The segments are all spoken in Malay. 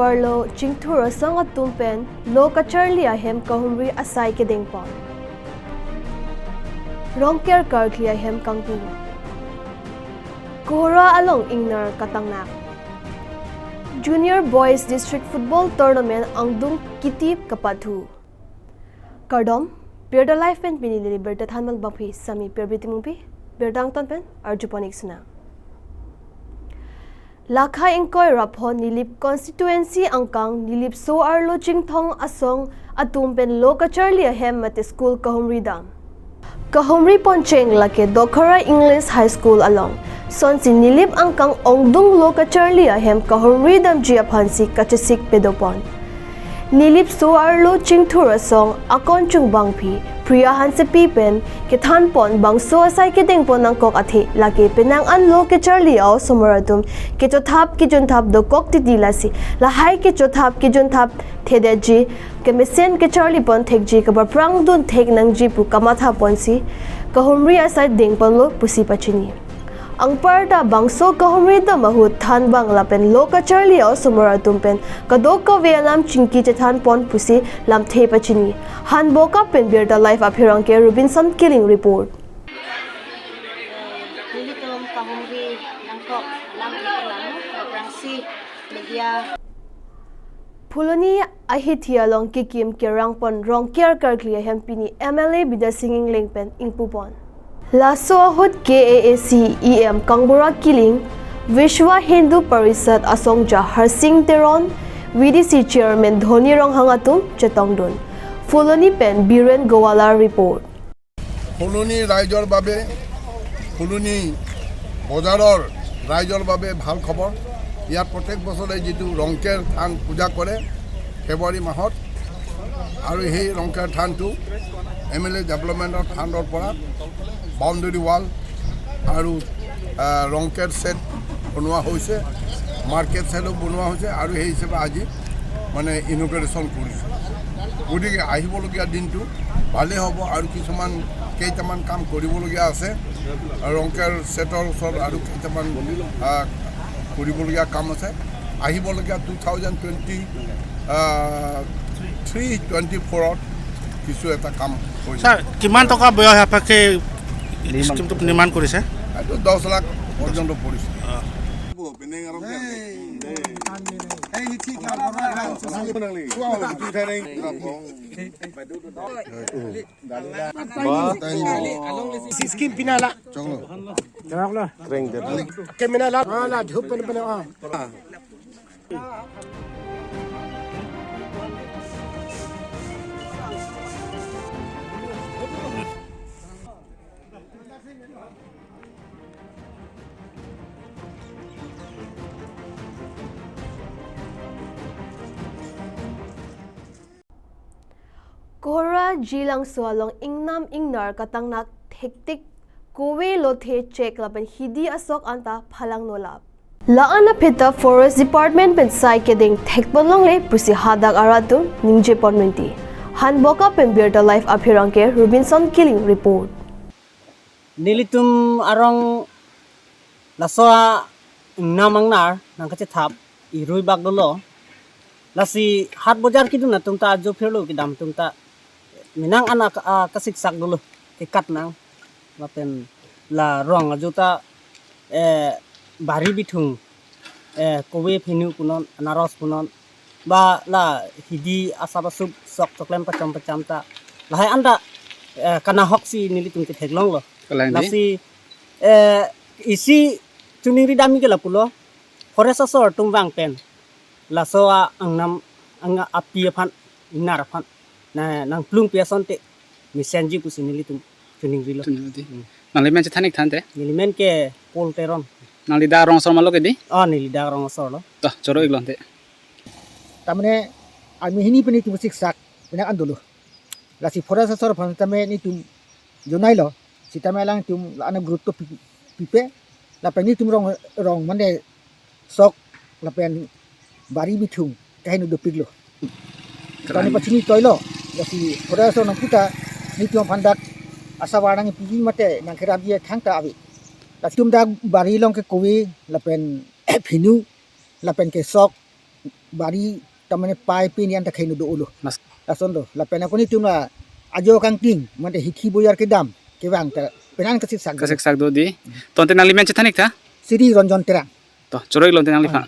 Arlo Chingthur Asong atum pen lo kacharli ahem kahumri asai kedeng pon. Rongker karkli ahem kangping. Kuhura along ingnar katangnak. Junior Boys District Football Tournament ang dung kitip kapathu. Kardom, Pirda Life Pen pinili Berta Thanmang Bangpi Sami Pirbiti Mungpi, Berdang Ton Pen, Arjuponik Suna. Lahai Engkoy Rapho Nilip Constituency angkang Nilip So Arlo Chingthur Asong atum pen lo kacharli ahem mate school kahumri dam. Kahumri poncheng lake Dokora English High School along. Sonsi Nilip angkang ongdung lo kacharli ahem kahumri dam jia phansi kachasik pedopon. Nilip So Arlo Chingthur Asong akongchung bangpi Priya Hansepi pen kethan pon bangso asai kedeng pon nangkok athe lake penang lo kacharli aosomar kecho thap kejun thap dokok titi lasi lahai kecho thap kejun thap thedet kemesen kacharli pon thekji kapaprang dun thek nangji pu kamatha ponsi kahumri asai deng pon lo pusi pachini. Ang parda bangso kahumri da mahut than bang lapen lo kacharli aosomar pen kadok velam chingki chethan pon pusi lam the pachini. Han boka pen birda life apherang ke Robinson killing report. Nilitum kahumri nangkok lam penang kapaprang media Phuloni ahithia long kikim ke rangpon rong care karkli hempini MLA bida singing lengpen ingpupon. Laso ahut KAAC EM Kangbura killing Vishwa Hindu Parisad Asong Jahar Singh Teron VDC Chairman Dhoni Rong Hangatum Chetongdun. Fuloni pen Biren Gowala report. Fuloni Raijor Babe Fuloni Bojaror Raijor Babe ভাল খবর ইয়াত প্রত্যেক বছরে যেটো রংকের থান পূজা করে ফেব্রুৱাৰী মাহত আৰু সেই ৰংকেৰ থানটো MLA ডেভেলপমেন্টৰ ফাণ্ডৰ পৰা বাউণ্ডাৰী ৱাল আৰু ৰংকেৰ সেট বনোৱা হৈছে মাৰ্কেট সেটও বনোৱা হৈছে আৰু সেই হিচাপে আজি মানে ইনগ্ৰেশ্যন কৰিছে গতিকে আহিবলগীয়া দিনটো ভালেই হ'ব আৰু কিছুমান কেইটামান কাম কৰিবলগীয়া আছে ৰংকেৰ সেটৰ ওচৰত আৰু কেইটামান কৰিবলগীয়া কাম আছে আহিবলগীয়া 2023-24ত কিছু এটা কাম কৰিছে স্যাৰ কিমান টকা ব্যয় সাপেক্ষে স্কিমটো নিৰ্মাণ কৰিছে এইটো 10 লাখ পৰ্যন্ত পৰিছে Siskim pinala. Jangan lah. Kemana lah? Lah, jauh pen ah. Kohora jilang sualong ingnam ingnar katangnak hektik kowe lothe check laban hidi asok anta phalang nolap. Laana pheta forest department pen sai kedeng thekpolong le pusi hadak aratu ningje ponmenti. Han boka pen birda life apherang ke Robinson killing report. Nilitum arong lasoa namangnar nang kache thap irui bag dolo lasi hat bojar kidun na tumta jo phirlo kidam tumta minang anak kasik sak dulu ikat nang lapen la rong ajuta bari bitung kowe phinu punon anaros punon ba la hidi asabasuk sok toklem pacam ta lahai anda kana hoksi nilitum ke theglong lo lasi isi tuniri dami ke lapulo forest asor tumbang pen lasoa angnam anga api phan inar phan na nang plung piason te misenji pusi nilitum tuning rilo nalimen che thanik thante nilimen ke pol teron nalida rong sor malo ke di nilida rong sor lo to choro iglonte Tamane ami hini peni tu musik sak pena andulu. Lasi forest asor phan tame ni tum jonai lo si tame lang tum ana group to pipe la peni tum rong mane sok la pen bari bitung kainu do piglo. Tani pachini toilo lasi forest asor nang kita ni tum phandak asawarang pigi mate nang kera bia thangta abi. Lasi tum da bari long ke kowe la pen phinu la pen ke sok bari tamane pai pin yang takai nudo ulu Mas lason do la pena koni tum la ajo kang ting mate hiki boyar ke dam ke bang ta penan kasih sak kasek sak do di. Tonte nangli men thanik tha. siri ronjon terang To choroi lonte nangli pha.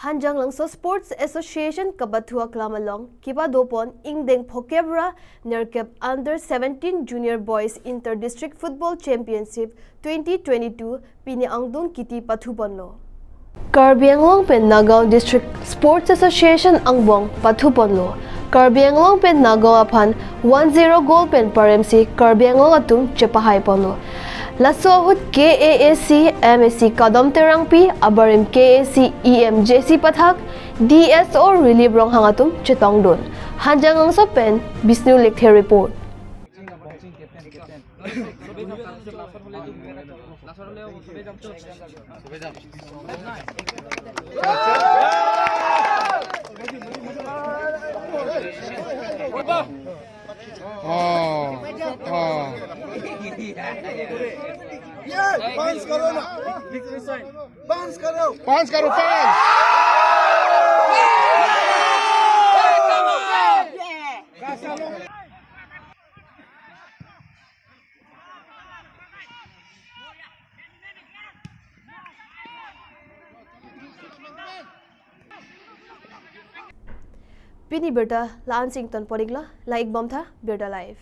Hanjang Langso Sports Association kabathua klamalong kiba dopon ingdeng phokebra nerkep under 17 junior boys inter district football championship 2022 pini angdun kiti pathuponlo Karbi Anglong pen Nagaw District Sports Association angbong pathuponlo Karbi Anglong pen Nagaw aphan 1-0 goal pen parmc Karbi Anglong atum chepahay ponlo Lasohut KAAC MAC Kadom Terangpi Abarim KAC EMJC Pathak DSO Relief Rong Hangatum Chetongdon Hanjang Angso Pen Bisnu Lekthe Report पांच करो ना पांच करो Pini berta Lansington Porigla like bom tha berta live